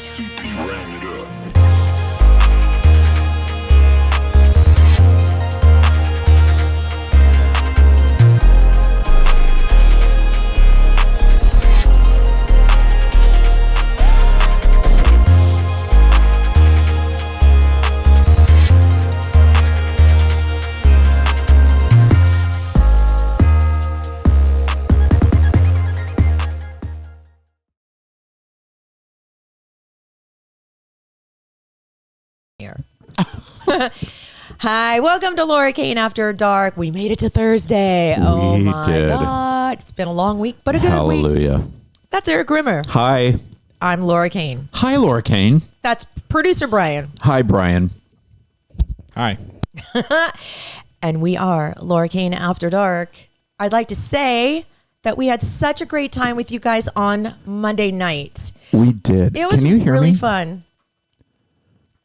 CP ran it up. Hi, welcome to Laura Kane After Dark. We made it to Thursday. Oh my God. It's been a long week, but a good week. Hallelujah. That's Erik Grimmer. Hi. I'm Laura Kane. Hi, Laura Kane. That's producer Brian. Hi, Brian. Hi. And we are Laura Kane After Dark. I'd like to say that we had such a great time with you guys on Monday night. We did. It was Can you hear really me? fun.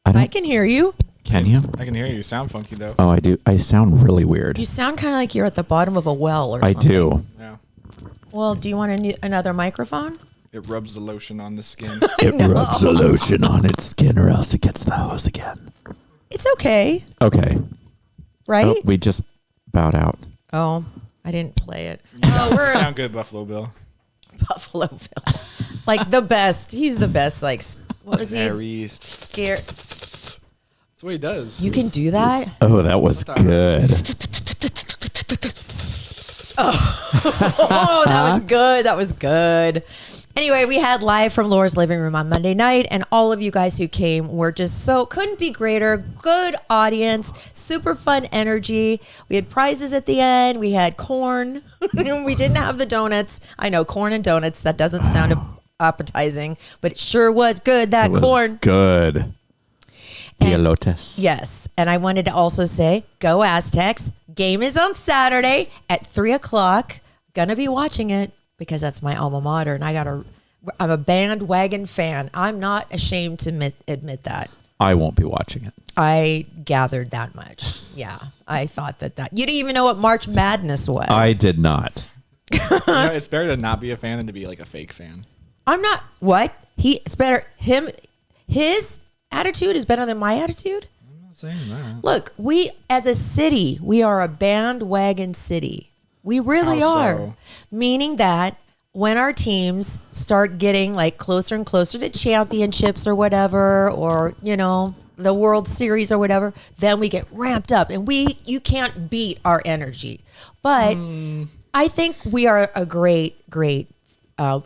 I I can hear you. Can you? I can hear you. You sound funky, though. Oh, I do. I sound really weird. You sound kind of like you're at the bottom of a well or I something. do. Yeah. Well, do you want another microphone? It rubs the lotion on the skin. It rubs the lotion on its skin or else it gets the hose again. It's okay, Okay. right? Oh, we just bowed out. Oh, I didn't play it. You Oh, sound good, Buffalo Bill. Buffalo Bill. Like the best. He's the best. Like, what was he? Aries. Scared. That's what he does. You can do that? Oh, that was good. Oh, that was good. That was good. Anyway, we had live from Laura's living room on Monday night, and all of you guys who came were just couldn't be greater. Good audience, super fun energy. We had prizes at the end. We had corn. We didn't have the donuts. I know, corn and donuts. That doesn't sound appetizing, but it sure was good, that It was corn. good. The And- elotes. Yes. And I wanted to also say, go Aztecs. Game is on Saturday at 3:00. Gonna be watching it because that's my alma mater. And I'm a bandwagon fan. I'm not ashamed to admit that. I won't be watching it. I gathered that much. Yeah. I thought that you didn't even know what March Madness was. I did not. It's better to not be a fan than to be like a fake fan. I'm not. What? It's better. His attitude is better than my attitude. I'm not saying that. Look, we as a city, we are a bandwagon city. We really How are. so? Meaning that when our teams start getting like closer and closer to championships or whatever, or, the World Series or whatever, then we get ramped up and you can't beat our energy. But I think we are a great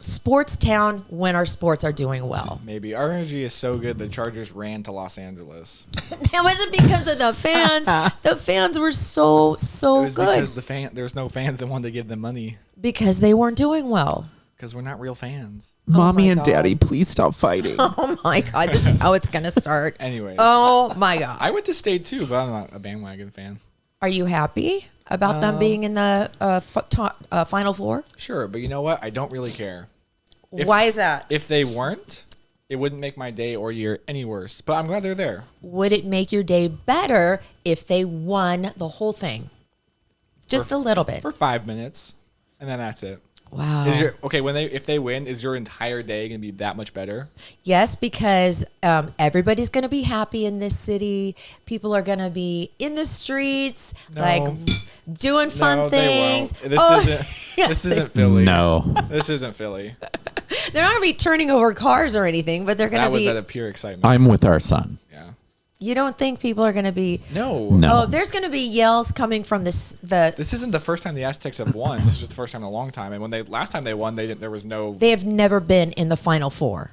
sports town when our sports are doing well. Maybe. Our energy is so good the Chargers ran to Los Angeles. That wasn't because of the fans. The fans were so It was good because there's no fans that wanted to give them money. because they weren't doing well. Because we're not real fans. Mommy my and God. Daddy, please stop fighting. Oh my God, this is how it's going to start. Anyways. Oh my God. I went to state too, but I'm not a bandwagon fan. Are you happy about them being in the Final Four? Sure, but you know what? I don't really care. Why is that? If they weren't, it wouldn't make my day or year any worse. But I'm glad they're there. Would it make your day better if they won the whole thing? Just a little bit. For 5 minutes, and then that's it. Wow. If they win, is your entire day gonna be that much better? Yes, because everybody's going to be happy in this city. People are going to be in the streets, doing fun No, things. they won't. This isn't Philly. No. This isn't Philly. They're not going to be turning over cars or anything, but they're going That to was be. out of pure excitement. I'm with our son. Yeah. You don't think people are going to be? No. No. Oh, there's going to be yells coming from This isn't the first time the Aztecs have won. This is just the first time in a long time. And when last time they won, there was no. They have never been in the Final Four,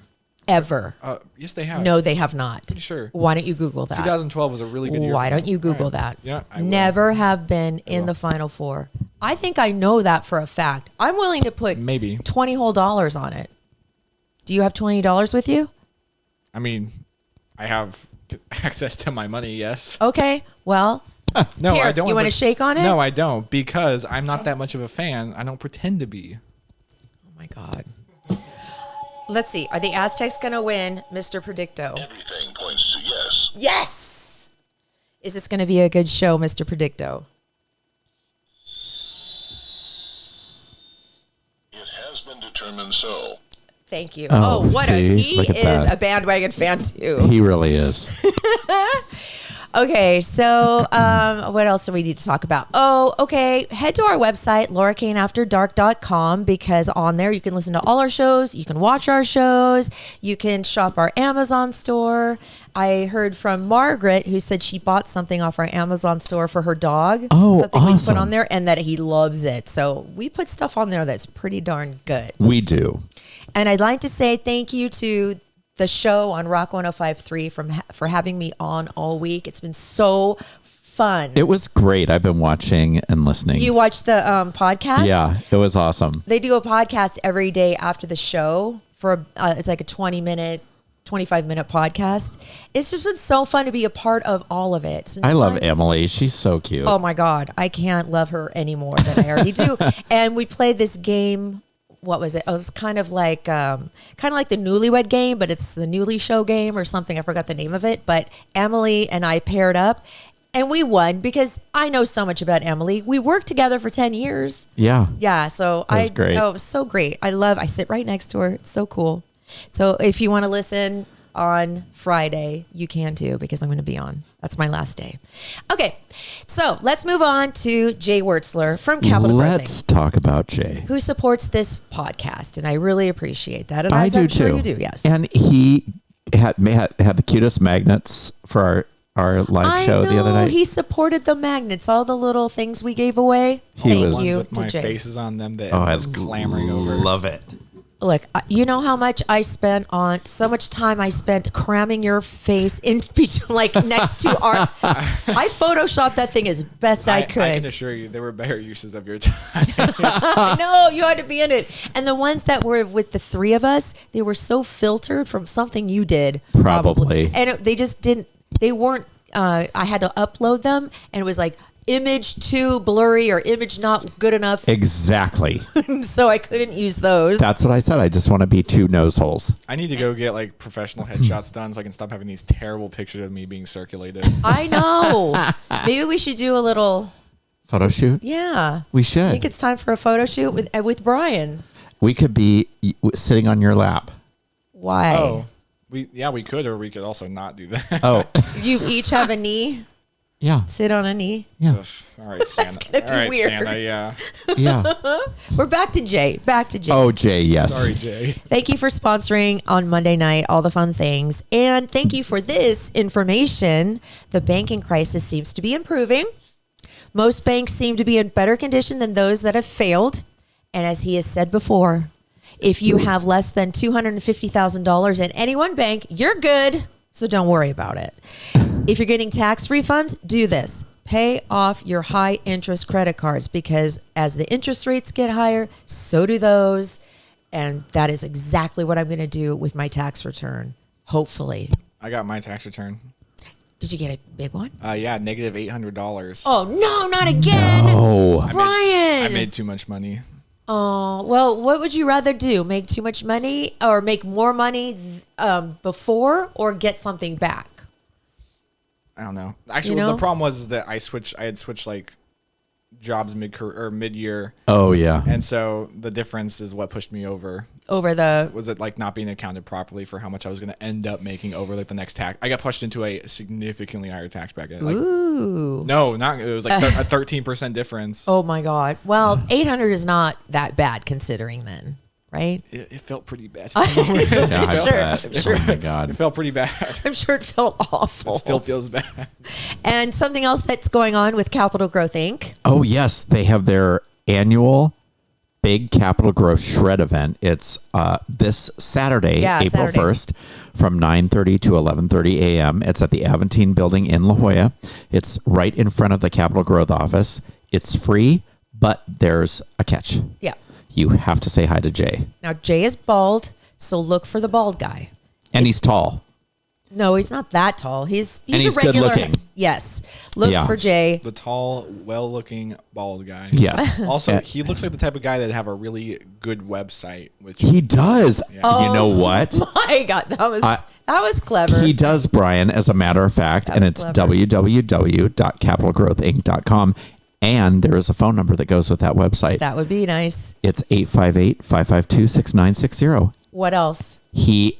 ever. Yes, they have. No, they have not. Pretty sure. Why don't you Google that? 2012 was a really good year. Why for don't them. you Google All right. that? Yeah, I will. Never have been in will. the Final Four. I think I know that for a fact. I'm willing to put Maybe. $20 whole on it. Do you have $20 with you? I mean, I have access to my money. Yes. Okay. Well, No, here, I don't. you want to shake on it? No, I don't, because I'm not that much of a fan. I don't pretend to be. Oh my God. Let's see. Are the Aztecs going to win, Mr. Predicto? Everything points to yes. Yes. Is this going to be a good show, Mr. Predicto? It has been determined so. Thank you. Oh, What see? he Look at is that. a bandwagon fan too. He really is. Okay, so what else do we need to talk about? Oh, okay. Head to our website, laurakaneafterdark.com, because on there you can listen to all our shows. You can watch our shows. You can shop our Amazon store. I heard from Margaret, who said she bought something off our Amazon store for her dog. Oh, something we put awesome. on there, and that he loves it. So we put stuff on there that's pretty darn good. We do. And I'd like to say thank you to the show on Rock 105.3 for having me on all week. It's been so fun. It was great. I've been watching and listening. You watched the podcast? Yeah, it was awesome. They do a podcast every day after the show for it's like a 25-minute podcast. It's just been so fun to be a part of all of it. It's been I love fun. Emily. She's so cute. Oh my God. I can't love her any more than I already do. And we played this game. What was it? It was kind of like the Newlywed Game, but it's the Newly Show game or something. I forgot the name of it. But Emily and I paired up, and we won because I know so much about Emily. We worked together for 10 years. Yeah. Yeah, so That was great. Oh, it was so great. I sit right next to her. It's so cool. So if you want to listen on Friday, you can too, because I'm going to be on. That's my last day. Okay, so let's move on to Jay Wertzler from Capital Let's talk about Jay. who supports this podcast, and I really appreciate that. And I as do I'm sure too. you do, yes. And he had the cutest magnets for our live show the other night. He supported the magnets, all the little things we gave away. Thank Ones you with to my Jay. faces on them that I was clamoring over. love it. Look, you know how much I spent on so much time I spent cramming your face in between, like next to our. I photoshopped that thing as best I could. I can assure you, there were better uses of your time. No, you had to be in it. And the ones that were with the three of us, they were so filtered from something you did. Probably. And they just didn't, they weren't, I had to upload them, and it was like image too blurry or image not good enough. Exactly. So I couldn't use those. That's what I said. I just want to be two nose holes. I need to go get like professional headshots done so I can stop having these terrible pictures of me being circulated. I know. Maybe we should do a little, Photo shoot? yeah. We I should. think it's time for a photo shoot with Brian. We could be sitting on your lap. Why? Oh, we could, or we could also not do that. Oh, You each have a knee? yeah. Sit on a knee? Yeah. Ugh, all right, Santa. gonna be All right, weird. Santa, yeah. Yeah. We're back to Jay. Oh, Jay, yes. Sorry, Jay. Thank you for sponsoring on Monday night all the fun things. And thank you for this information. The banking crisis seems to be improving. Most banks seem to be in better condition than those that have failed. And as he has said before, if you have less than $250,000 in any one bank, you're good. So don't worry about it. If you're getting tax refunds, do this. Pay off your high interest credit cards, because as the interest rates get higher, so do those. And that is exactly what I'm going to do with my tax return, hopefully. I got my tax return. Did you get a big one? Yeah, negative $800. Oh, no, not again. Oh, Brian. I made too much money. Oh, well, what would you rather do? Make too much money or make more money before, or get something back? I don't know. Actually, You know? the problem was that I had switched like jobs mid-year, oh, yeah. and so the difference is what pushed me over. Over the... Was it like not being accounted properly for how much I was going to end up making over like the next tax? I got pushed into a significantly higher tax bracket. Like, Ooh. no, not it was like a 13% difference. Oh, my God. Well, 800 is not that bad considering then, right? It felt pretty bad. Yeah, I Sure, bet. sure. Oh, my It God. felt pretty bad. I'm sure it felt awful. It still feels bad. And something else that's going on with Capital Growth Inc. Oh, yes. They have their annual big Capital Growth Shred event. It's this Saturday, Yeah, April Saturday. 1st, from 9:30 to 11:30 a.m. It's at the Aventine Building in La Jolla. It's right in front of the Capital Growth office. It's free, but there's a catch. Yeah. You have to say hi to Jay. Now, Jay is bald, so look for the bald guy. And he's tall. No, he's not that tall. He's And he's a regular. good looking. Yes. Look Yeah. for Jay. The tall, well-looking, bald guy. Yes. Also, he looks like the type of guy that'd have a really good website. Which He does. Oh. You know what? My God, that was clever. He does, Brian, as a matter of fact, and That's it's clever. www.capitalgrowthinc.com. And there is a phone number that goes with that website. That would be nice. It's 858-552-6960. What else? You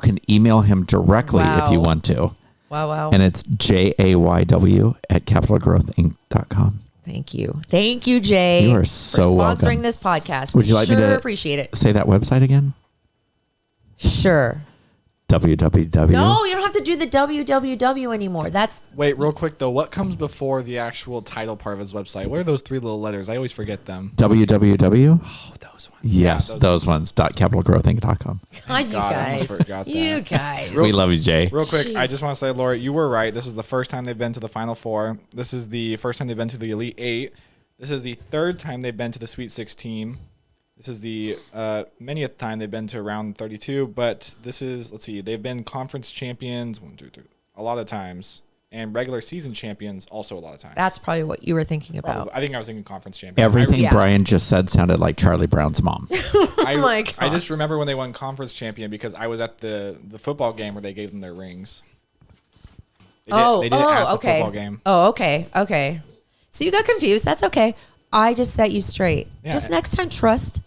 can email him directly if you Wow. want to. Wow. And it's jayw@capitalgrowthinc.com. Thank you. Thank you, Jay. You are for so sponsoring welcome. this podcast. Would you like me to appreciate it? say that website again? Sure. www. No, you don't have to do the www anymore. That's Wait, real quick though, what comes before the actual title part of his website? What are those three little letters? I always forget them. www. Oh, those ones. Yes, Yeah, those ones. .capitalgrowthinc.com. God, you God, I almost guys. forgot that. You guys. We love you, Jay. Real quick, I Jeez. just want to say, Laura, you were right. This is the first time they've been to the Final Four. This is the first time they've been to the Elite Eight. This is the third time they've been to the Sweet 16. This is the manyth time they've been to round 32. But this is, let's see, they've been conference champions a lot of times, and regular season champions also a lot of times. That's probably what you were thinking about. Probably. I think I was thinking conference champions. Everything Yeah. Brian just said sounded like Charlie Brown's mom. I, my God. I just remember when they won conference champion because I was at the football game where they gave them their rings. They did it at the okay. football game. Oh, okay. So you got confused. That's okay. I just set you straight. Yeah. Just next time, trust.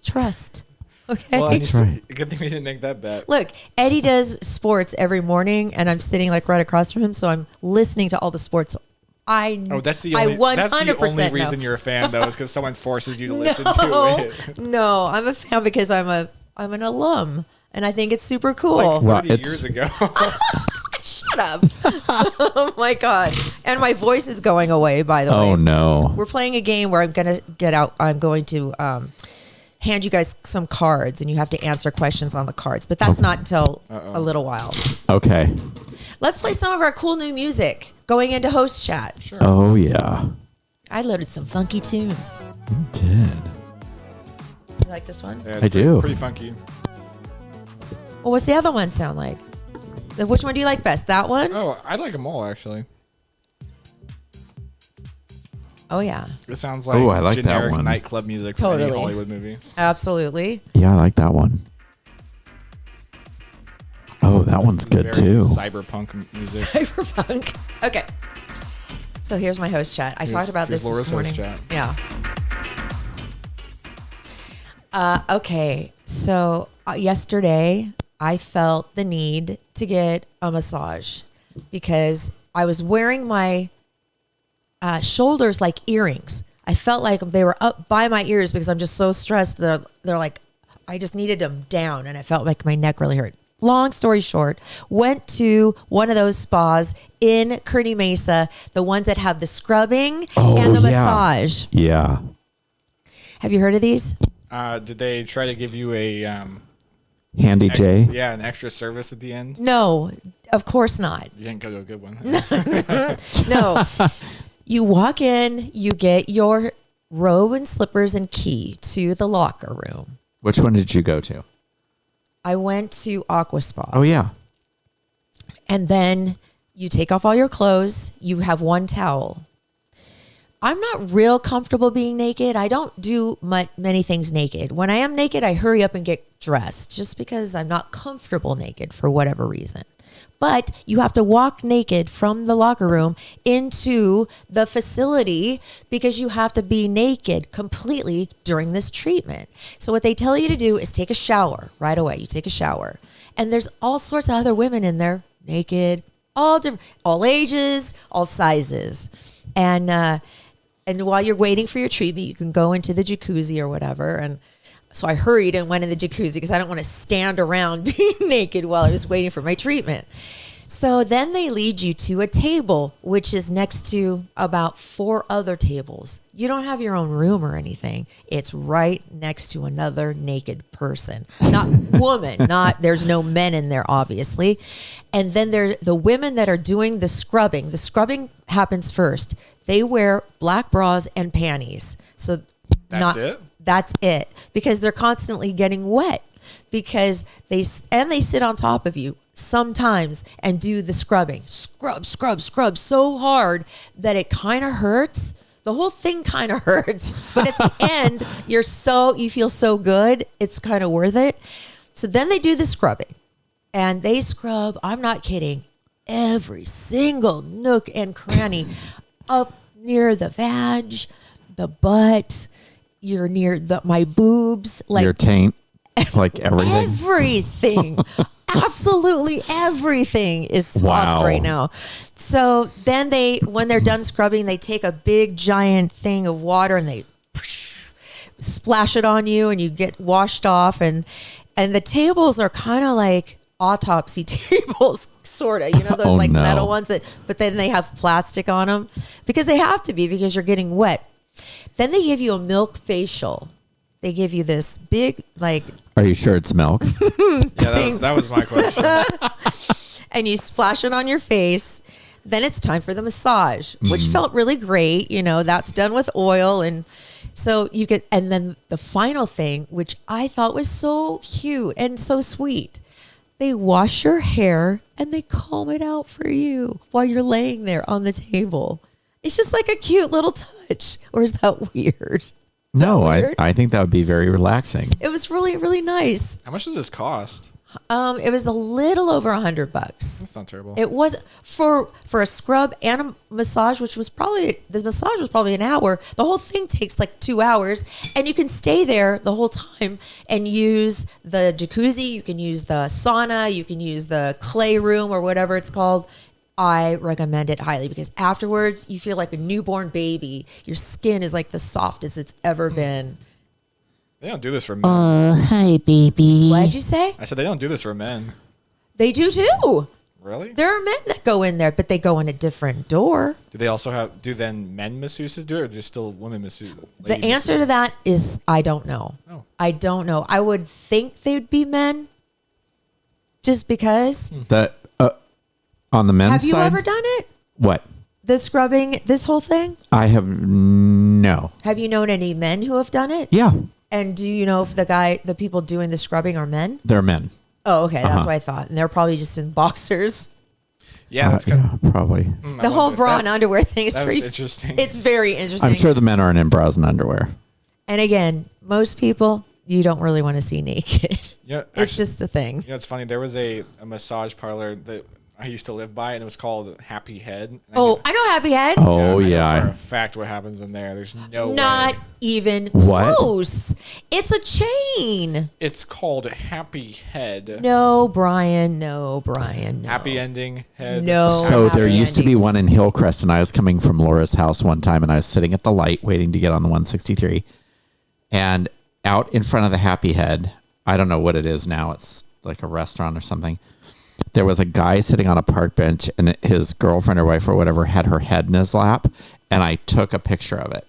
Okay. Well, That's right. Good thing we didn't make that bet. Look, Eddie does sports every morning, and I'm sitting like right across from him, so I'm listening to all the sports. That's the only, that's the only reason know. you're a fan, though, is because someone forces you to listen to it. No, I'm a fan because I'm an alum, and I think it's super cool. Like Well, 30 years ago. Shut up! Oh my god! And my voice is going away. By the way, Oh, no. we're playing a game where I'm gonna get out. I'm going to hand you guys some cards, and you have to answer questions on the cards. But that's not until a little while. Okay. Let's play some of our cool new music going into host chat. Sure. Oh, yeah. I loaded some funky tunes. You did. You like this one? Yeah, I it's do. Pretty funky. Well, what's the other one sound like? Which one do you like best? That one? Oh, I like them all, actually. Oh yeah, It sounds like, Oh, I like that generic one. nightclub music from any Totally. Hollywood movie. absolutely. Yeah, I like that one. Oh, that one's This is good, very too. Cyberpunk music. Cyberpunk. Okay. So here's my host chat. I talked about here's this Laura's morning. host chat. Yeah. Okay. So yesterday I felt the need to get a massage because I was wearing my shoulders like earrings. I felt like they were up by my ears because I'm just so stressed. They're like, I just needed them down, and I felt like my neck really hurt. Long story short, went to one of those spas in Kearney Mesa, the ones that have the scrubbing and the yeah. massage. Yeah. Have you heard of these? Did they try to give you a Handy J. an extra service at the end? No, of course not. You didn't go to a good one. No. You walk in, you get your robe and slippers and key to the locker room. Which one did you go to? I went to Aqua Spa. Oh, yeah. And then you take off all your clothes. You have one towel. I'm not real comfortable being naked. I don't do many things naked. When I am naked, I hurry up and get dressed just because I'm not comfortable naked for whatever reason. But you have to walk naked from the locker room into the facility because you have to be naked completely during this treatment. So what they tell you to do is take a shower right away. You take a shower. And there's all sorts of other women in there, naked, all different, all ages, all sizes. And while you're waiting for your treatment, you can go into the jacuzzi or whatever. And so I hurried and went in the jacuzzi because I don't want to stand around being naked while I was waiting for my treatment. So then they lead you to a table, which is next to about 4 other tables. You don't have your own room or anything. It's right next to another naked person. Not woman, there's no men in there, obviously. And then there the women that are doing the scrubbing. The scrubbing happens first. They wear black bras and panties. So That's it? That's it, because they're constantly getting wet because they sit on top of you sometimes and do the scrubbing, scrub so hard that it kind of hurts. The whole thing kind of hurts, but at the end you feel so good. It's kind of worth it. So then they do the scrubbing and they scrub. I'm not kidding. Every single nook and cranny up near the vag, the butt, you're near my boobs, like Your taint. Like everything. Everything. Absolutely everything is soft Wow. right now. So then when they're done scrubbing, they take a big giant thing of water and they splash it on you and you get washed off. And the tables are kind of like autopsy tables, sort of, those Oh, no. metal ones but then they have plastic on them because they have to be because you're getting wet. Then they give you a milk facial. They give you this big, Are you sure it's milk? Yeah, that was my question. and you splash it on your face. Then it's time for the massage, which felt really great. That's done with oil. And so and then the final thing, which I thought was so cute and so sweet, they wash your hair and they comb it out for you while you're laying there on the table. It's just like a cute little touch. Or is that weird? No, weird? I think that would be very relaxing. It was really, really nice. How much does this cost? It was a little over $100. That's not terrible. It was for a scrub and a massage, the massage was probably an hour. The whole thing takes like 2 hours, and you can stay there the whole time and use the jacuzzi. You can use the sauna. You can use the clay room or whatever it's called. I recommend it highly because afterwards you feel like a newborn baby. Your skin is like the softest it's ever been. They don't do this for men. Hi, baby. What did you say? I said they don't do this for men. They do too. Really? There are men that go in there, but they go in a different door. Do they also do then men masseuses do it, or just still women masseuses? The answer to that is I don't know. Oh. I don't know. I would think they'd be men just because. That on the men's Have you side? ever done it? What? The scrubbing, this whole thing? I have no. Have you known any men who have done it? Yeah, And do you know if the people doing the scrubbing are men? they're men. Oh, okay. That's what I thought. And they're probably just in boxers. Yeah, that's kind Yeah, probably. The whole bra and underwear thing is that was pretty interesting. It's very interesting. I'm sure the men aren't in bras and underwear. And again, most people you don't really want to see naked. Yeah, It's just a thing. it's funny. There was a massage parlor that I used to live by, and it was called Happy Head. And I know Happy Head. Oh I know yeah. for a fact what happens in there. There's no Not way. even What? close. It's a chain. It's called Happy Head. No, Brian. No, Brian. No. Happy ending head. No. So there happy used to be endings. one in Hillcrest, and I was coming from Laura's house one time, and I was sitting at the light waiting to get on the 163, and out in front of the Happy Head, I don't know what it is now. It's like a restaurant or something. There was a guy sitting on a park bench, and his girlfriend or wife or whatever had her head in his lap, and I took a picture of it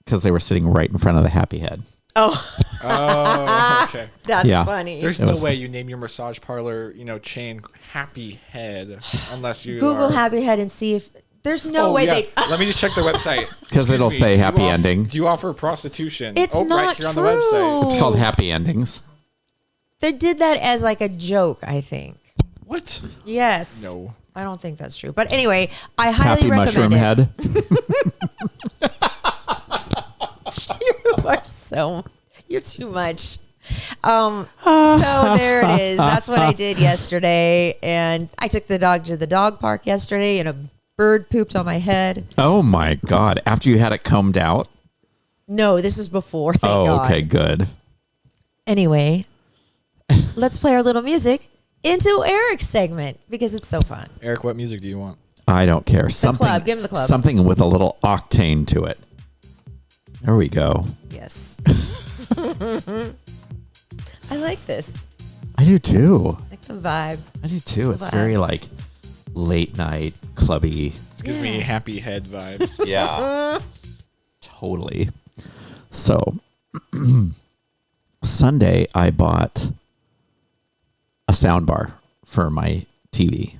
because they were sitting right in front of the Happy Head. Oh, okay. That's Yeah. funny. There's It no was- way you name your massage parlor, chain Happy Head unless you Google are. Happy Head and see if there's no way they. Let me just check their website. Because it'll Excuse me, say do you happy off- ending. Do you offer prostitution? It's right not here on true. the website. It's called Happy Endings. They did that as like a joke, I think. What? Yes. No. I don't think that's true. But anyway, I highly Happy recommend Mushroom it. Head. You're too much. So there it is. That's what I did yesterday. And I took the dog to the dog park yesterday and a bird pooped on my head. Oh my God. After you had it combed out? No, this is before. Thank God. Okay, good. Anyway, let's play our little music into Eric's segment because it's so fun. Eric, what music do you want? I don't care. Something, club. Give him the club. Something with a little octane to it. There we go. Yes. I like this. I do too. I like the vibe. I do too. It's Wow. very like late night, clubby. This gives me Happy Head vibes. Yeah. Totally. So Sunday I bought a sound bar for my TV.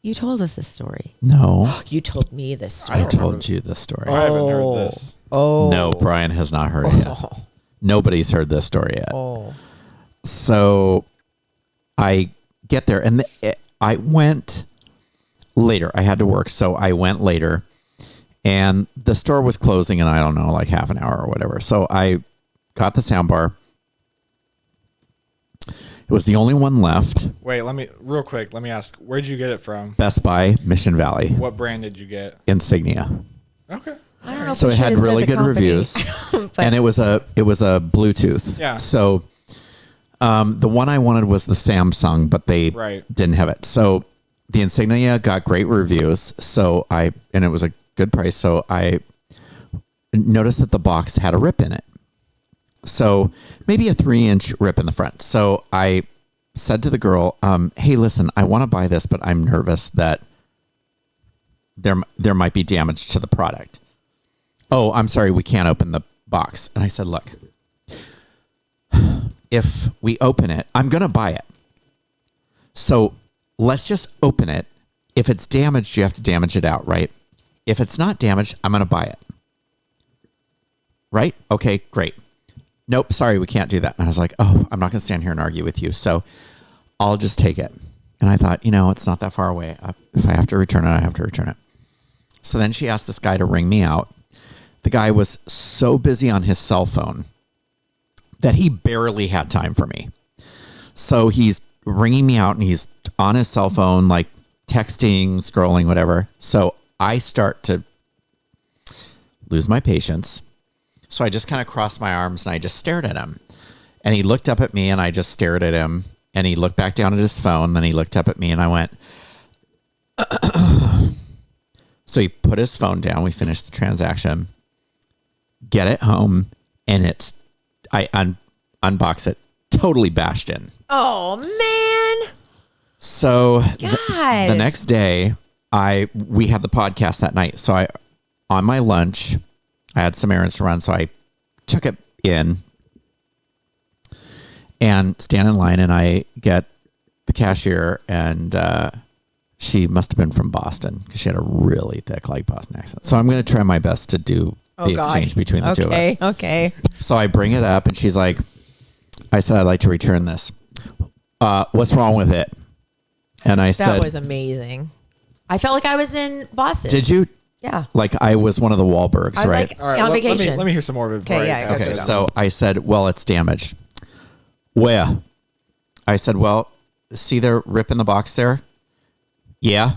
You told us this story. No, You told me this story. I don't remember. told you this story. I haven't heard this. Oh. No, Brian has not heard it yet. Nobody's heard this story yet. Oh. So I get there and I went later. I had to work, so I went later and the store was closing in, I don't know, like half an hour or whatever. So I got the sound bar. It was the only one left. Wait, let me ask, where'd you get it from? Best Buy, Mission Valley, What brand did you get? Insignia. Okay. I don't know if So we it had should've said really the good company, reviews. But and it was a Bluetooth. Yeah. So the one I wanted was the Samsung, but they Right. didn't have it. So the Insignia got great reviews. And it was a good price. So I noticed that the box had a rip in it. So maybe a 3-inch rip in the front. So I said to the girl, hey, listen, I want to buy this, but I'm nervous that there might be damage to the product. Oh, I'm sorry, we can't open the box. And I said, look, if we open it, I'm going to buy it. So let's just open it. If it's damaged, you have to damage it out, right? If it's not damaged, I'm going to buy it. Right? Okay, great. Nope, sorry, we can't do that. And I was like, oh, I'm not going to stand here and argue with you. So I'll just take it. And I thought, it's not that far away. If I have to return it, I have to return it. So then she asked this guy to ring me out. The guy was so busy on his cell phone that he barely had time for me. So he's ringing me out and he's on his cell phone, like texting, scrolling, whatever. So I start to lose my patience. So I just kind of crossed my arms and I just stared at him. And he looked up at me and I just stared at him. And he looked back down at his phone. Then he looked up at me and I went. So he put his phone down. We finished the transaction. Get it home. And I unbox it. Totally bashed in. oh man, So God. the next day, we had the podcast that night. So on my lunch, I had some errands to run. So I took it in and stand in line, and I get the cashier, and she must have been from Boston because she had a really thick, like, Boston accent. So I'm going to try my best to do the exchange between the two of us. Okay. So I bring it up, and she's like, I said, I'd like to return this. What's wrong with it? And I said, That was amazing. I felt like I was in Boston. did you? Yeah. Like I was one of the Wahlbergs, I was right? like All right, on let vacation. me hear some more of it. before Okay, I- yeah, I Okay, put it so down. I said, well, it's damaged. Where? I said, well, see the rip in the box there? Yeah.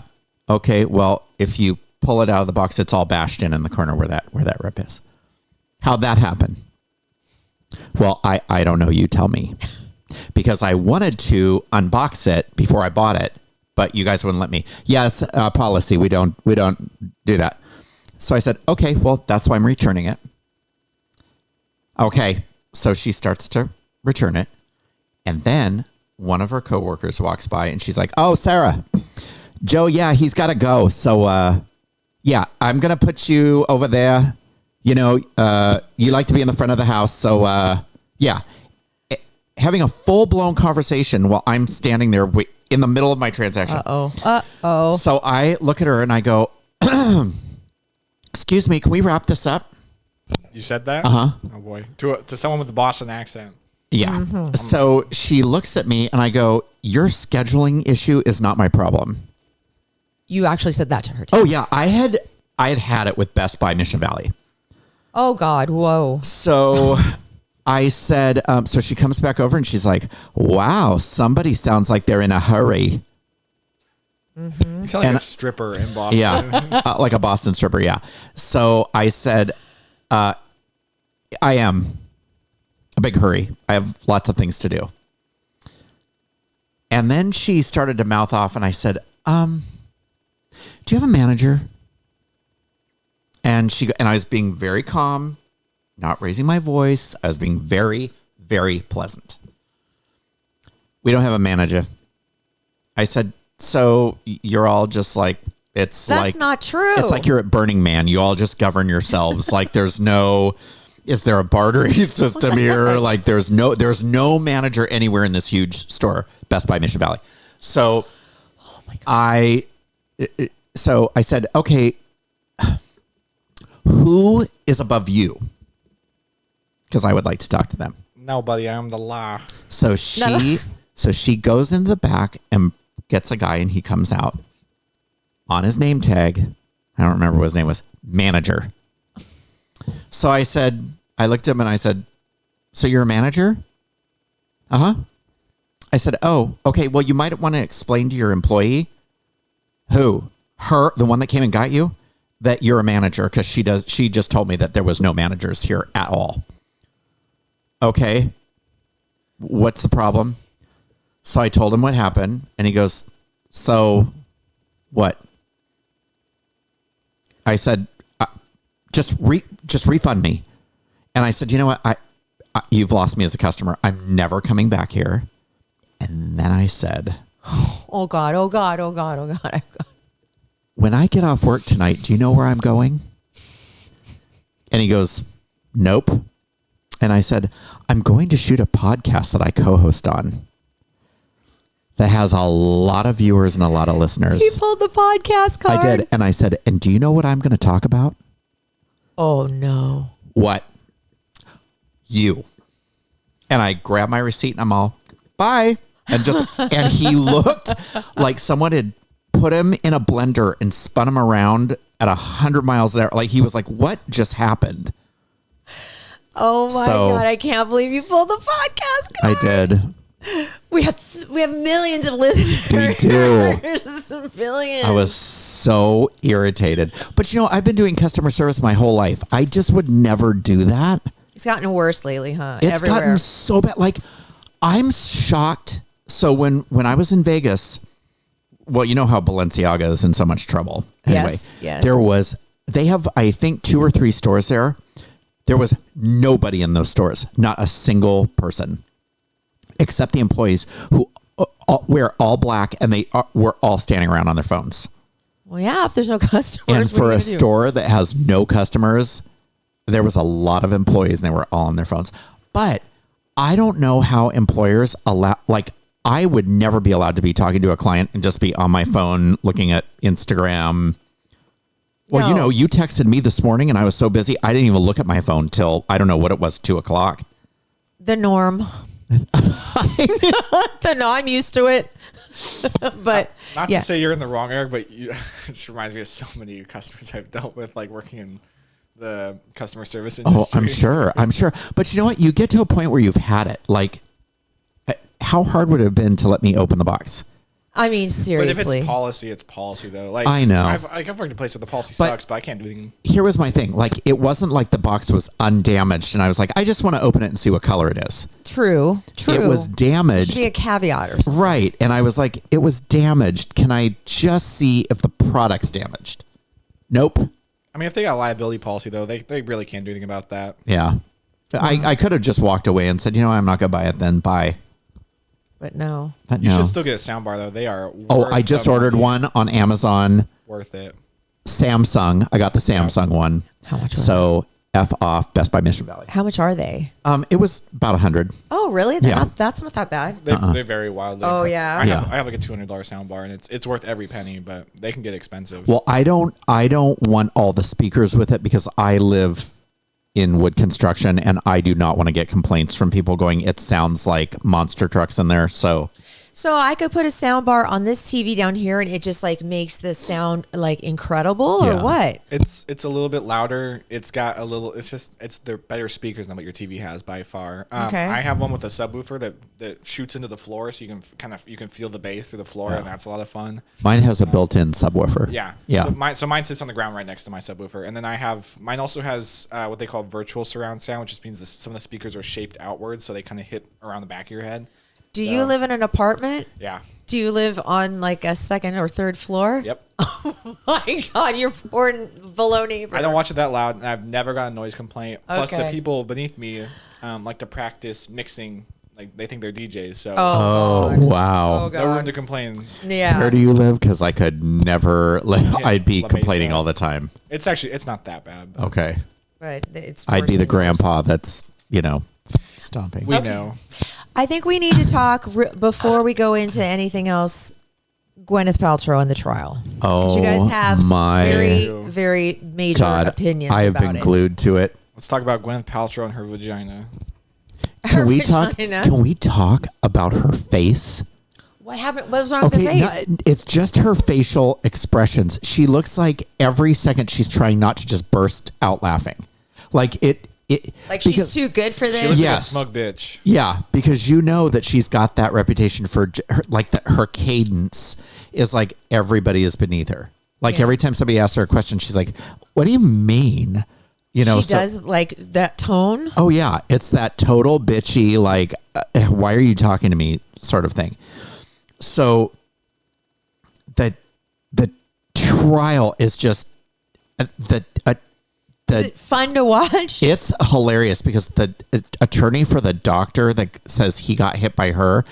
Okay, well, if you pull it out of the box, it's all bashed in the corner where that rip is. How'd that happen? Well, I don't know. You tell me. Because I wanted to unbox it before I bought it, but you guys wouldn't let me. Yes, policy. We don't do that. So I said, okay, well, that's why I'm returning it. Okay. So she starts to return it. And then one of her coworkers walks by and she's like, oh, Sarah, Joe, yeah, he's got to go. So, yeah, I'm going to put you over there. You like to be in the front of the house. So, yeah, having a full-blown conversation while I'm standing there in the middle of my transaction. Uh-oh. So I look at her and I go, excuse me, can we wrap this up? You said that? Uh-huh. Oh boy, to someone with a Boston accent. Yeah. Mm-hmm. So she looks at me and I go, your scheduling issue is not my problem. You actually said that to her too. Oh yeah. I had it with Best Buy Mission Valley. Oh God. Whoa. So I said, so she comes back over and she's like, wow, somebody sounds like they're in a hurry. You sound like And- a stripper in Boston. Yeah. Like a Boston stripper. Yeah. So I said, I am a big hurry. I have lots of things to do. And then she started to mouth off and I said, do you have a manager? And I was being very calm, not raising my voice. I was being very, very pleasant. We don't have a manager. I said, so you're all just like, it's That's like, not true. It's like you're at Burning Man. You all just govern yourselves. Like is there a bartering system here? Like there's no manager anywhere in this huge store, Best Buy Mission Valley. So I said, okay, who is above you? Because I would like to talk to them. No, buddy, I am the law. So she goes into the back and gets a guy, and he comes out on his name tag. I don't remember what his name was. Manager. So I looked at him and I said, so you're a manager? Uh-huh. I said, oh, okay. Well, you might want to explain to your employee. Who? Her, the one that came and got you? that you're a manager because she just told me that there was no managers here at all. Okay. What's the problem? So I told him what happened, and he goes, so what? I said, just refund me. And I said, you know what? I you've lost me as a customer. I'm never coming back here. And then I said, Oh God, oh God, oh God, oh God, oh God. when I get off work tonight, do you know where I'm going? And he goes, nope. And I said, I'm going to shoot a podcast that I co-host on that has a lot of viewers and a lot of listeners. He pulled the podcast card. I did. And I said, and do you know what I'm going to talk about? Oh no. What? You. And I grabbed my receipt and I'm all, bye. And he looked like someone had put him in a blender and spun him around at 100 miles an hour. Like he was like, what just happened? Oh my God, I can't believe you pulled the podcast card. I did. We have millions of listeners. We do. Billions. I was so irritated. But you know, I've been doing customer service my whole life. I just would never do that. It's gotten worse lately, huh? It's Everywhere. gotten so bad. Like, I'm shocked. So when I was in Vegas, well, you know how Balenciaga is in so much trouble. Anyway, yes. They have, I think, 2 or 3 stores there. There was nobody in those stores, not a single person, except the employees who wear all black, and they were all standing around on their phones. Well, yeah, if there's no customers. And for a store that has no customers, there was a lot of employees, and they were all on their phones. But I don't know how employers allow, like, I would never be allowed to be talking to a client and just be on my phone looking at Instagram. Well, No. you know, you texted me this morning and I was so busy, I didn't even look at my phone till, I don't know what it was, 2:00. The norm. I'm used to it. But Not yeah. to say you're in the wrong, Eric, but it just reminds me of so many customers I've dealt with, like working in the customer service industry. Oh, I'm sure. But you know what? You get to a point where you've had it. Like, how hard would it have been to let me open the box? I mean, But seriously. if it's policy though. Like I know. I've worked in a place where the policy sucks, but I can't do anything. Here was my thing. Like, it wasn't like the box was undamaged and I was like, I just want to open it and see what color it is. True. It was damaged. Should be a caveat or something. Right. And I was like, it was damaged. Can I just see if the product's damaged? Nope. I mean, if they got a liability policy though, they really can't do anything about that. Yeah. I could have just walked away and said, you know, I'm not going to buy it then. Bye. But no. But You no. should still get a soundbar though. They are. I just ordered one on Amazon. Worth it. Samsung. I got the Samsung one. How much was So F off Best Buy Mission Valley. How much are they? It was about 100. Oh, really? Yeah. That's not that bad. They vary wildly. Oh, yeah? I Yeah. have like a $200 soundbar, and it's worth every penny, but they can get expensive. Well, I don't want all the speakers with it because I live in wood construction and I do not want to get complaints from people going, it sounds like monster trucks in there. So So I could put a sound bar on this TV down here and it just like makes the sound like incredible or Yeah. what? It's a little bit louder. It's got a little. They're better speakers than what your TV has by far. Okay. I have one with a subwoofer that shoots into the floor, so you can feel the bass through the floor, and that's a lot of fun. mine has a built-in subwoofer. Yeah. Yeah. So mine sits on the ground right next to my subwoofer, and then mine also has what they call virtual surround sound, which just means that some of the speakers are shaped outwards, so they kind of hit around the back of your head. Do you live in an apartment? Yeah. Do you live on like a second or third floor? Yep. Oh my God, you're poor below neighbor. I don't watch it that loud, and I've never got a noise complaint. Plus, the Okay. people beneath me like to practice mixing. Like they think they're DJs, so Oh, wow. Oh, no room God. to complain. Yeah. Where do you live? Because I could never live. I'd be La complaining Mesa. all the time. It's not that bad. But Okay. But it's I'd worse be the than yours. grandpa that's, stomping. we know. I think we need to talk before we go into anything else. Gwyneth Paltrow and the trial. 'Cause you guys have my very, very major God, opinions. I have about been it. glued to it. Let's talk about Gwyneth Paltrow and her vagina. Can Her we talk? vagina. Can we talk about her face? What happened? What was wrong with the face? no, it's just her facial expressions. She looks like every second she's trying not to just burst out laughing. Like it Like because- she's too good for She this. looks Yes. like a smug bitch. Yeah, because you know that she's got that reputation for her, like that her cadence is like everybody is beneath her. Like Yeah. every time somebody asks her a question, she's like, "What do you mean?" You know, she does like that tone. Oh yeah, it's that total bitchy, like, why are you talking to me sort of thing. So the trial is just Is it fun to watch? it's hilarious because the attorney for the doctor that says he got hit by her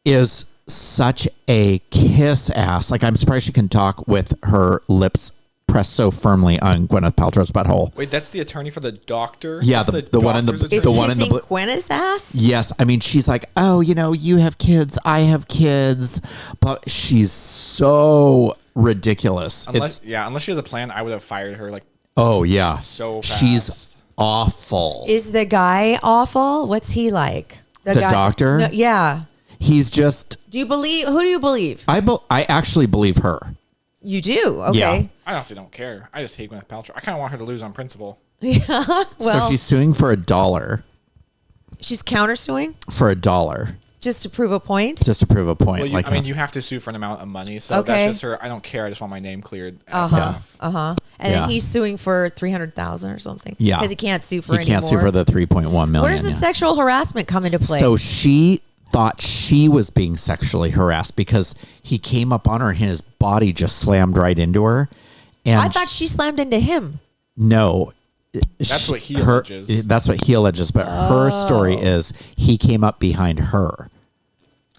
is such a kiss ass. Like, I'm surprised she can talk with her lips pressed so firmly on Gwyneth Paltrow's butthole. Wait, that's the attorney for the doctor? Yeah, That's the one in the- doctor's Is the attorney? one in the kissing bl- Gwyneth's ass? Yes, I mean, she's like, oh, you have kids, I have kids, but she's so ridiculous. Unless she has a plan, I would have fired her. Like, Oh yeah, So fast. she's awful. Is the guy awful? What's he like? The guy, doctor? No, yeah. He's just. Do you believe? Who do you believe? I actually believe her. You do. Okay. Yeah. I honestly don't care. I just hate Gwyneth Paltrow. I kind of want her to lose on principle. Well, So she's suing for $1. she's countersuing For $1, just to prove a point. just to prove a point. Well, like, you have to sue for an amount of money, so Okay. that's just her. I don't care. I just want my name cleared. And Yeah. then he's suing for 300,000 or something. Yeah. Because he can't sue for he can't sue for the 3.1 million. Where's the yeah. sexual harassment come into play? So she thought she was being sexually harassed because he came up on her and his body just slammed right into her. And I thought she slammed into him. no. That's what he alleges. That's what he alleges. But her story is he came up behind her.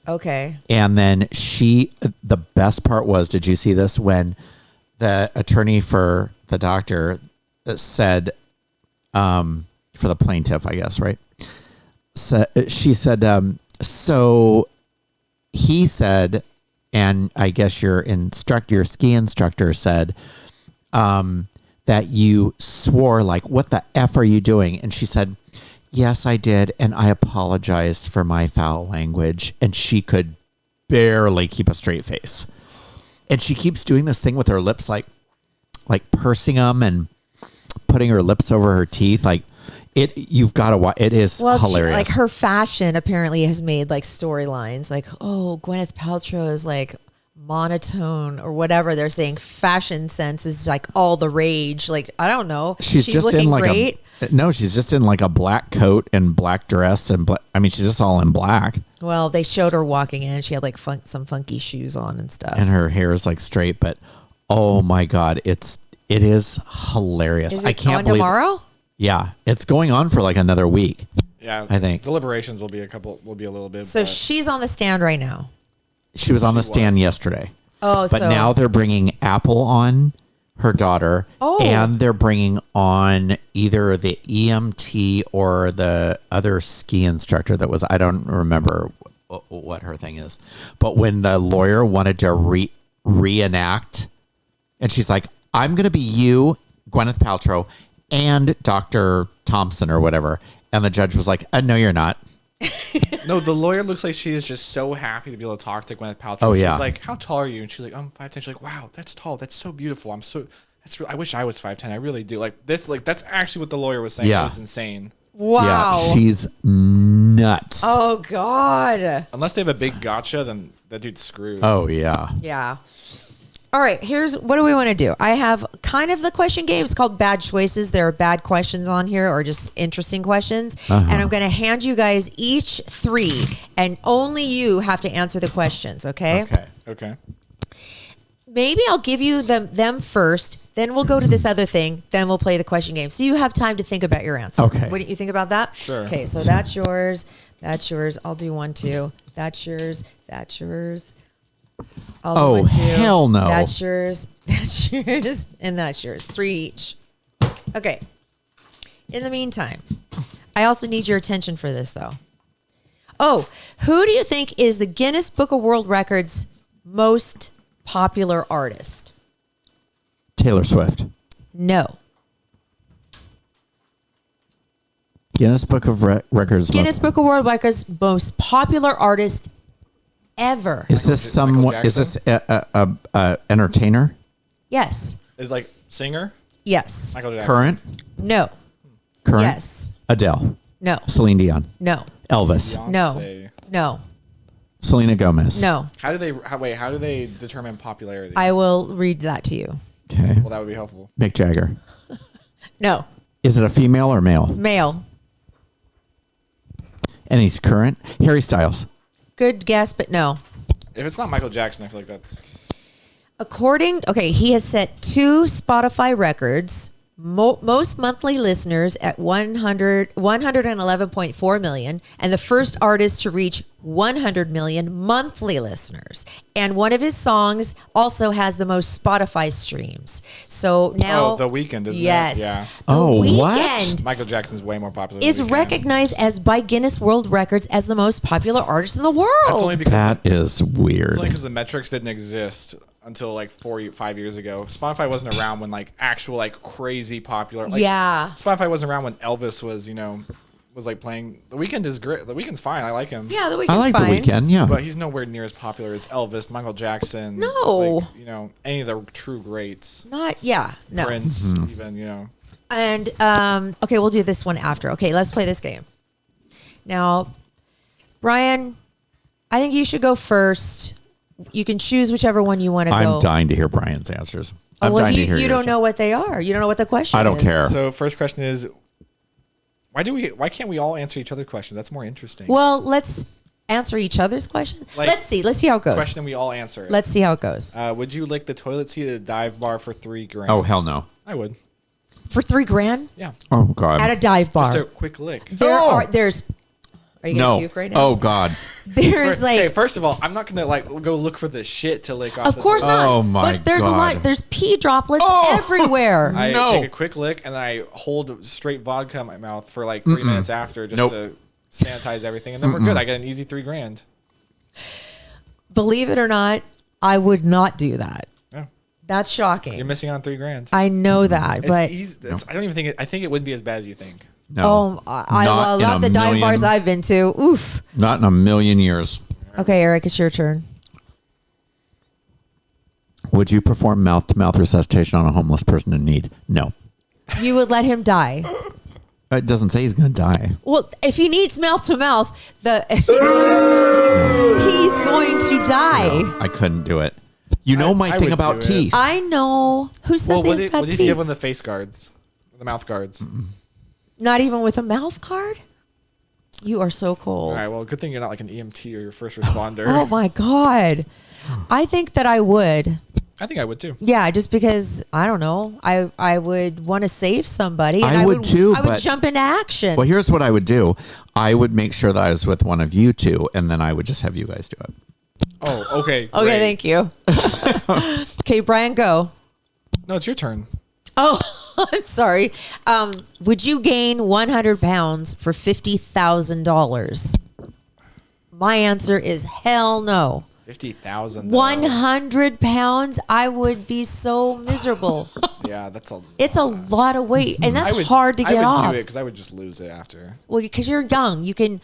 Okay. And then the best part was, did you see this? When the attorney for the doctor said, for the plaintiff, I guess, right? So, she said, so he said, and I guess your ski instructor said, that you swore, like, what the F are you doing? And she said, yes, I did. And I apologized for my foul language. And she could barely keep a straight face. And she keeps doing this thing with her lips, like pursing them and putting her lips over her teeth. Like, you've got to watch. It is hilarious. Like her fashion apparently has made like storylines like, oh, Gwyneth Paltrow is like monotone or whatever they're saying. Fashion sense is like all the rage. Like, I don't know. She's just looking in like great. she's just in like a black coat and black dress and she's just all in black. Well, they showed her walking in. She had like some funky shoes on and stuff. And her hair is like straight, but oh my God, it is hilarious. Is it I can't on believe tomorrow? Yeah, it's going on for like another week. Yeah, I think. deliberations will be a little bit. So but she's on the stand right now. She was on the stand was. yesterday. Oh, But so now they're bringing Apple on, her daughter, Oh. and they're bringing on either the EMT or the other ski instructor that was, I don't remember what her thing is. But when the lawyer wanted to reenact, and she's like, I'm going to be you, Gwyneth Paltrow, and Dr. Thompson or whatever. And the judge was like, no, you're not. no, the lawyer looks like she is just so happy to be able to talk to Gwyneth Paltrow. Oh, yeah. She's like, how tall are you? And she's like, I'm 5'10". She's like, wow, that's tall. That's so beautiful. I wish I was 5'10". I really do. Like this, like that's actually what the lawyer was saying. Yeah. It's insane. wow. Yeah, she's nuts. Oh God. Unless they have a big gotcha, then that dude's screwed. Oh, yeah. Yeah. All right, what do we want to do? I have kind of the question game. It's called Bad Choices. There are bad questions on here or just interesting questions. And I'm going to hand you guys each 3, and only you have to answer the questions, okay? Okay. Maybe I'll give you them first, then we'll go to this other thing, then we'll play the question game. So you have time to think about your answer. Okay. What do you think about that? Sure. Okay, so that's yours. That's yours. I'll do 1, 2. That's yours. That's yours. I'll do Oh, 1, 2. hell no. That's yours. That's yours. And that's yours. 3 each. Okay. In the meantime, I also need your attention for this, though. Oh, who do you think is the Guinness Book of World Records most popular artist? Taylor Swift. No. Guinness Book of Records. Guinness Book of World Records most popular artist ever. Is this someone? Is this a entertainer? Yes. Is like singer Yes. Michael Jackson. Current? No. Current? Yes. Adele. No. Celine Dion. No. Elvis. No. Beyonce. No. Selena Gomez. No. How do they determine popularity? I will read that to you. Okay. Well, that would be helpful. Mick Jagger. No. Is it a female or male? Male. And he's current. Harry Styles. Good guess, but no. If it's not Michael Jackson, I feel like that's... He has set 2 Spotify records, most monthly listeners at 111.4 million, and the first artist to reach 100 million monthly listeners. And one of his songs also has the most Spotify streams. So now... Oh, The Weeknd, isn't yes. it? Yeah. The what? Weeknd Michael Jackson's way more popular than is The Weeknd. recognized as by Guinness World Records as the most popular artist in the world. That's only because... That is weird. It's only because the metrics didn't exist until like 5 years ago. Spotify wasn't around when like actual like crazy popular. Like, Yeah. Spotify wasn't around when Elvis was was like playing. The Weeknd is great. The Weeknd's fine. I like him. Yeah, The Weeknd's I like fine. The Weeknd, yeah. But he's nowhere near as popular as Elvis, Michael Jackson. No. like, any of the true greats. No. Prince, Mm-hmm. even. And okay, we'll do this one after. Okay, let's play this game. Now, Brian, I think you should go first. You can choose whichever one you want to go. I'm dying to hear Brian's answers. I'm well, dying to hear you yours. don't know what they are. You don't know what the question is. I don't care. So first question is, why can't we all answer each other's questions? That's more interesting. Well, let's answer each other's questions. Like, Let's see how it goes. Question we all answer. It. Let's see how it goes. Would you lick the toilet seat at a dive bar for $3,000? Oh, hell no. I would. For $3,000 Yeah. Oh, God. at a dive bar. Just a quick lick. There's. Are you gonna No. puke right now? Oh, God. There's Okay, like. first of all, I'm not gonna go look for the shit to lick off. Of the course toilet. not. Oh, my But there's a God. lot. There's pee droplets Oh. everywhere. I No. take a quick lick and then I hold straight vodka in my mouth for like 3 minutes after just Nope. to sanitize everything, and then we're good. I get an easy $3,000. Believe it or not, I would not do that. Yeah. That's shocking. You're missing on $3,000. I know that, It's but easy. I don't even think I think it wouldn't be as bad as you think. No. I Not in love a the dive million- bars I've been to. Oof. Not in a million years. Okay, Eric, it's your turn. Would you perform mouth-to-mouth resuscitation on a homeless person in need? No. You would let him die. It doesn't say he's going to die. Well, if he needs mouth to mouth, he's going to die. I couldn't do it. You know my I thing would about do it. teeth. I know. Who says Well, he's got what if teeth? you give him the face guards, the mouth guards? Not even with a mouth guard? You are so cold. All right. Well, good thing you're not like an EMT or your first responder. Oh my God. I think that I would. I think I would too. Yeah, just because I don't know. I would want to save somebody. And I would too, I would but- jump into action. Well, here's what I would do. I would make sure that I was with one of you two, and then I would just have you guys do it. Oh, okay. Okay, great. thank you. Okay, Brian, go. No, it's your turn. Oh, I'm sorry. Would you gain 100 pounds for $50,000? My answer is hell no. 50,000. 100 pounds, I would be so miserable. Yeah, that's a. It's a lot of weight, and that's I would, hard to get I would off. do it because I would just lose it after. Well, because you're young, you can.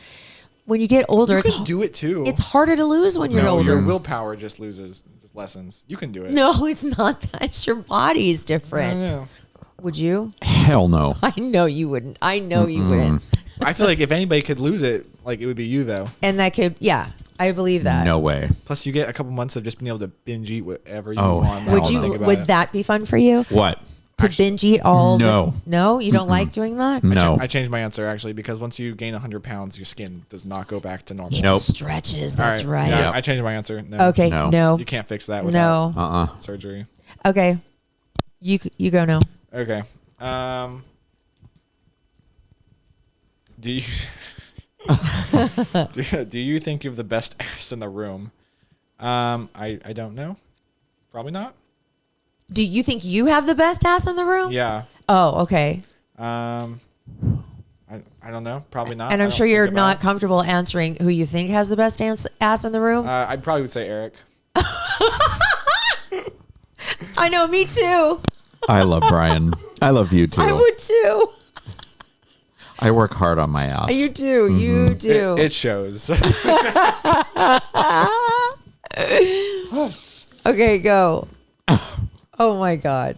When you get older, You it's can do it too. it's harder to lose when you're No, older. Your willpower just lessens. You can do it. No, it's not that. It's your body's different. Yeah. Would you? Hell no. I know you wouldn't. I know you wouldn't. I feel like if anybody could lose it, like it would be you though. And that could, yeah, I believe that. No way. Plus, you get a couple months of just being able to binge eat whatever you Oh, want. hell Would no. you? Think about Would it. that be fun for you What? to binge eat all? No. No, you don't like doing that. No. I changed my answer actually because once you gain 100 pounds, your skin does not go back to normal. It Nope. stretches. All That's right. Yeah, Yep. I changed my answer. No. Okay. No. No. You can't fix that without No. surgery. Okay. You go now. Okay. Do you do you think you have the best ass in the room? I don't know. Probably not. Do you think you have the best ass in the room? Yeah. Oh, okay. I don't know. Probably not. And I I'm don't sure you're think about not comfortable answering who you think has the best ass in the room. it. I probably would say Eric. I know, me too. I love Brian. I love you too. I would too. I work hard on my ass. You do. You do. It shows. Okay, go. Oh my God.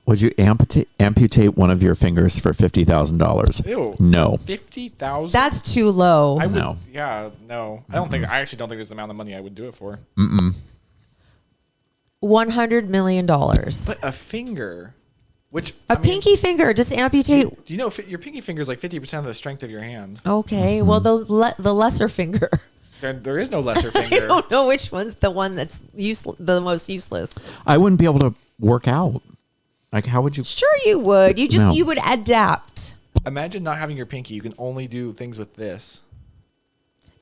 Would you amputate one of your fingers for $50,000? Ew. No. 50,000. That's too low. I would, No. Yeah, no. I don't think. I actually don't think there's the amount of money I would do it for. $100 million. But a finger, which Pinky finger, just amputate. Do you know your pinky finger is like 50% of the strength of your hand? Okay, well the lesser finger. There is no lesser I finger. don't know which one's the one that's the most useless. I wouldn't be able to work out. Like, how would you? Sure, you would. No. You would adapt. Imagine not having your pinky. You can only do things with this.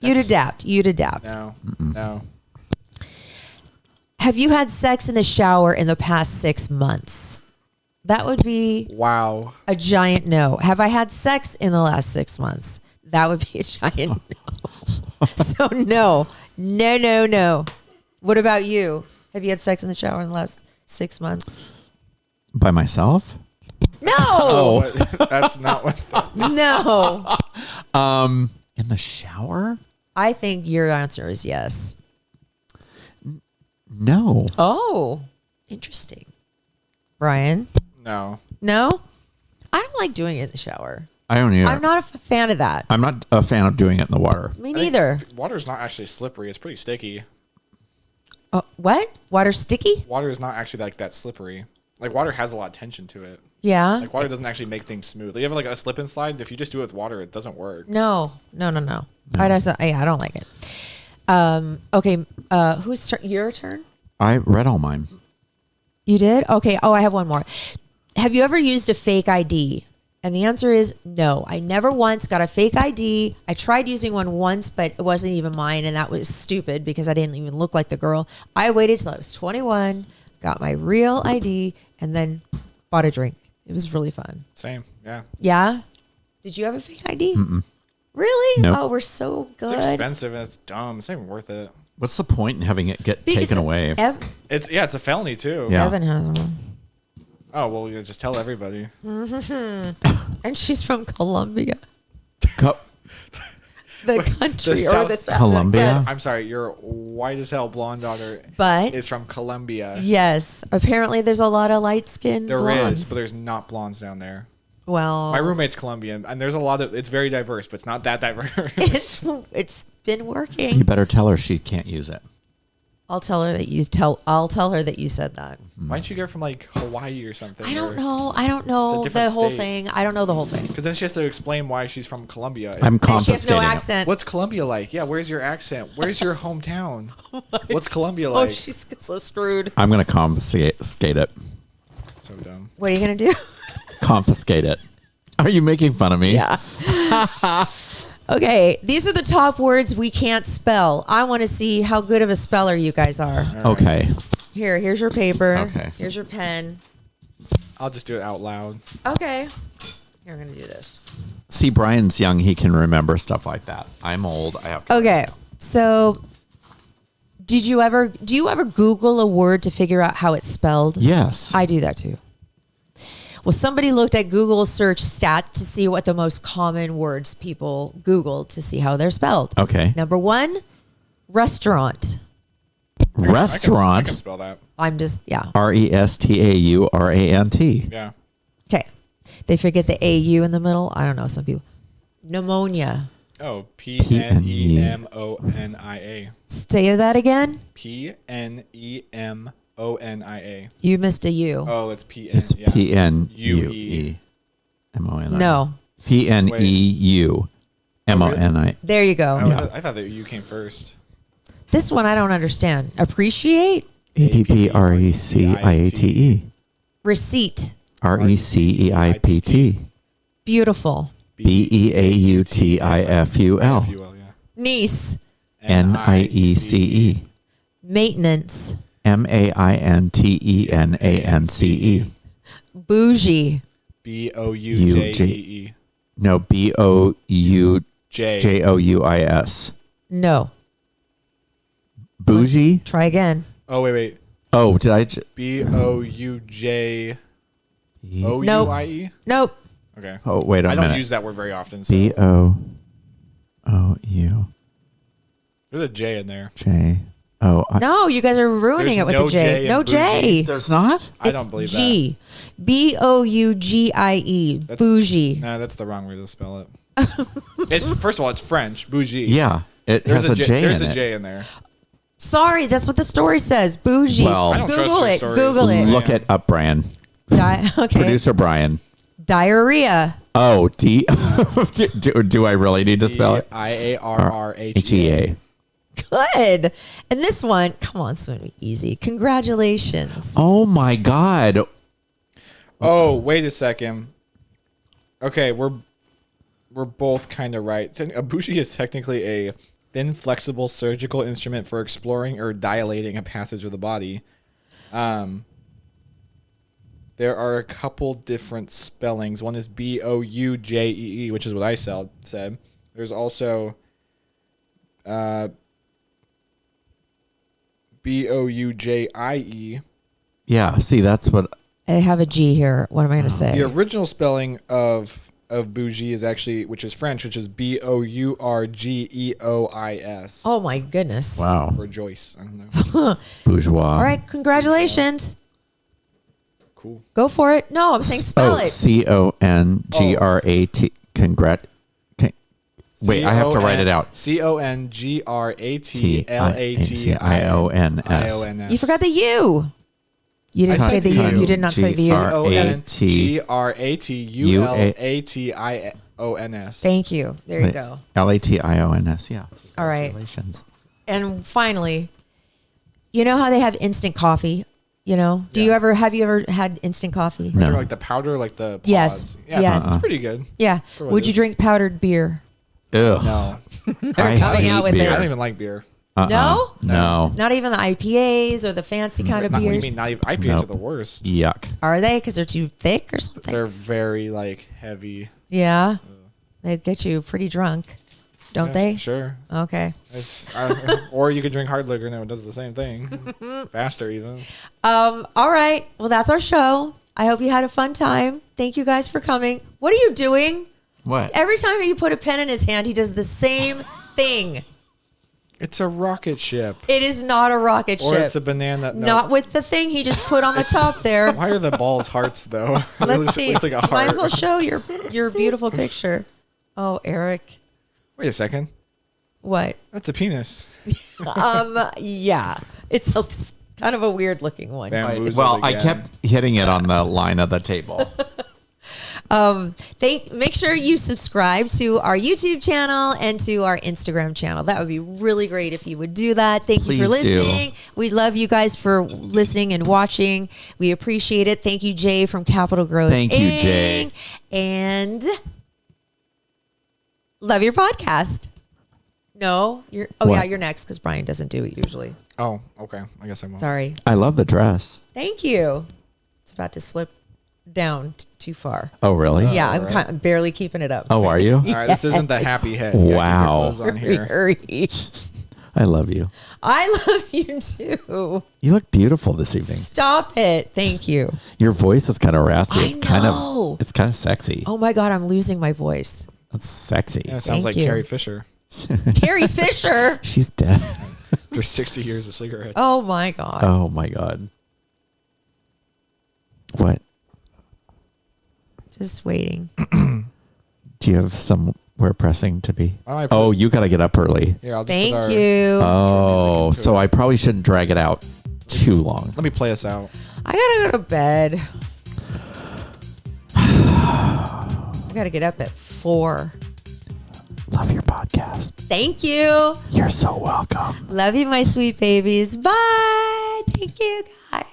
You'd adapt. No. Have you had sex in the shower in the past 6 months? That would be Wow. a giant no. Have I had sex in the last 6 months? That would be a giant no. So no. What about you? Have you had sex in the shower in the last 6 months? By myself? No. Oh, that's not what. No. In the shower? I think your answer is yes. No. Oh, interesting. Brian? No. No? I don't like doing it in the shower. I don't either. I'm not a fan of that. I'm not a fan of doing it in the water. Me neither. Water's not actually slippery. It's pretty sticky. What? Water sticky? Water is not actually like that slippery. Like water has a lot of tension to it. Yeah. Like water doesn't actually make things smooth. Like, you have like a slip and slide. If you just do it with water, it doesn't work. No. I don't like it. Okay. Whose turn? Your turn? I read all mine. You did? Okay. Oh, I have one more. Have you ever used a fake ID? And the answer is no. I never once got a fake ID. I tried using one once, but it wasn't even mine. And that was stupid because I didn't even look like the girl. I waited till I was 21, got my real ID, and then bought a drink. It was really fun. Same. Yeah. Yeah? Did you have a fake ID? Really? Nope. Oh, we're so good. It's expensive and it's dumb. It's not even worth it. What's the point in having it get Because taken away? It's a felony too. Yeah. Evan has one. Oh well, you just tell everybody. And she's from Colombia. Co- The country or South- the South. Colombia? Yes. I'm sorry, your white as hell blonde daughter But is from Colombia. yes, apparently there's a lot of light skinned There blondes. is, but there's not blondes down there. Well, My roommate's Colombian, and there's a lot of. It's very diverse, but it's not that diverse. it's been working. you better tell her she can't use it. I'll tell her that you said that. Why don't you get from like Hawaii or something? I don't know. I don't know It's a the different whole state. thing. I don't know the whole thing. Because then she has to explain why she's from Colombia. I'm And she has confiscating no it. accent. What's Colombia like? Yeah, where's your accent? Where's your hometown? What's Colombia like? Oh, she's so screwed. I'm going to confiscate it. So dumb. What are you gonna do? Confiscate it. Are you making fun of me? Yeah. Okay, these are the top words we can't spell. I want to see how good of a speller you guys are. Okay. Here's your paper. Okay. Here's your pen. I'll just do it out loud. Okay. Here, I'm going to do this. See, Brian's young. He can remember stuff like that. I'm old. I have to. Okay. So, do you ever Google a word to figure out how it's spelled? Yes. I do that too. Well, somebody looked at Google search stats to see what the most common words people Googled to see how they're spelled. Okay. Number 1, restaurant. I Restaurant. can spell that. I'm just, yeah. Restaurant. Yeah. Okay. They forget the AU in the middle. I don't know. Some people. Pneumonia. Oh, Pnemonia. Say that again. Pnemonia. You missed a U. Oh, it's PN. It's yeah. PNUE. MONI. No. PNEU. MONI. There you go. I thought that you came first. This one I don't understand. Appreciate. APPRECIATE. Receipt. RECEIPT. Beautiful. BEAUTIFUL. FUL, yeah. Niece. NIECE. Maintenance. MAINTENANCE. Bougie. BOUJEE. No, BOUJOUIS. No. Bougie? Try again. Oh, wait. Oh, did I? BOUJOUIE? Nope. Okay. Oh, wait a I minute. don't use that word very often. So. BOOU. There's a J in there. J. Oh, No, you guys are ruining There's it with no the J. J in No bougie. J. there's not. I don't believe G. Bougie. that. Bougie. Nah, that's the wrong way to spell it. It's first of all, it's French. Bougie. Yeah, it There's has a J There's in a it. J in there. Sorry, that's what the story says. Bougie. Well- I don't trust Google your it. stories. Google it. Look it up, Brian. Okay. Producer Brian. Diarrhea. Oh, do I really need to spell it? IARRHEA. Good. And this one, come on, it's going to be easy. Congratulations. Oh my God. Oh, wait a second. Okay, we're both kind of right. A bougie is technically a thin, flexible surgical instrument for exploring or dilating a passage of the body. There are a couple different spellings. One is Boujee, which is what I said. There's also Boujie. Yeah, see, that's what. I have a G here. What am I going to say? The original spelling of bougie is actually, which is French, which is Bourgeois. Oh, my goodness. Wow. Or Joyce. I don't know. Bourgeois. All right, congratulations. Cool. Go for it. No, I'm saying spell it. CONGRAT. Wait, I have to write it out. CONGRATLATIONS. You forgot the U. You didn't I say the said U. You did not say the U. CONGRATULATIONS. Thank you. There you go. LATIONS. Yeah. All right. Congratulations. And finally, you know how they have instant coffee? You know, have you ever had instant coffee? No. Like the powder, like the pods. Yes. Yeah, Yes. it's pretty good. Yeah. what Would it you is. drink powdered beer? Ugh. No. I coming hate out with beer. I don't even like beer. No? No. Not even the IPAs or the fancy kind of What do you beers? mean? Not even IPAs Nope. are the worst. Yuck. Are they? Because they're too thick or something? They're very like heavy. Yeah. They get you pretty drunk, don't Yeah, they? Sure. Okay. Or you could drink hard liquor and it does the same thing. Faster even. All right. Well, that's our show. I hope you had a fun time. Thank you guys for coming. What are you doing? What? Every time you put a pen in his hand, he does the same thing. It's a rocket ship. It is not a rocket Or ship. it's a banana. No. Not with the thing he just put on the top there. Why are the balls hearts though? Let's see. Looks like a Might heart. as well show your beautiful picture. Oh, Eric. Wait a second. What? That's a penis. Yeah. It's kind of a weird looking one. Bamboozled Well, I again. kept hitting it on the line of the table. Make sure you subscribe to our YouTube channel and to our Instagram channel. That would be really great if you would do that. Thank you for Please do. listening. We love you guys for listening and watching. We appreciate it. Thank you, Jay from Capital Growth. Thank you, Inc. Jay. And love your podcast. No, you're. Oh yeah, What? you're next because Brian doesn't do it usually. Oh, okay. I guess I won't. Sorry. I love the dress. Thank you. It's about to slip down too far. Oh, really? Yeah, I'm right. kind of barely keeping it up. Oh, are you? All right, this isn't the happy head. You gotta keep your Wow. clothes on here. Hurry. I love you. I love you too. You look beautiful this evening. Stop it. Thank you. Your voice is kind of raspy. I It's kind know. of sexy. Oh my God, I'm losing my voice. That's sexy. Yeah, it sounds Thank like you. Carrie Fisher. Carrie Fisher. She's dead. After 60 years of cigarettes. Oh my God. Oh my God. What? Just waiting. Do you have somewhere pressing to be? Why don't I put Oh, it- you got to get up early. Here, I'll just put Thank our- you. Oh, into so it. I probably shouldn't drag it out too long. Let me play us out. I gotta go to bed. I gotta get up at 4. Love your podcast. Thank you. You're so welcome. Love you, my sweet babies. Bye. Thank you, guys.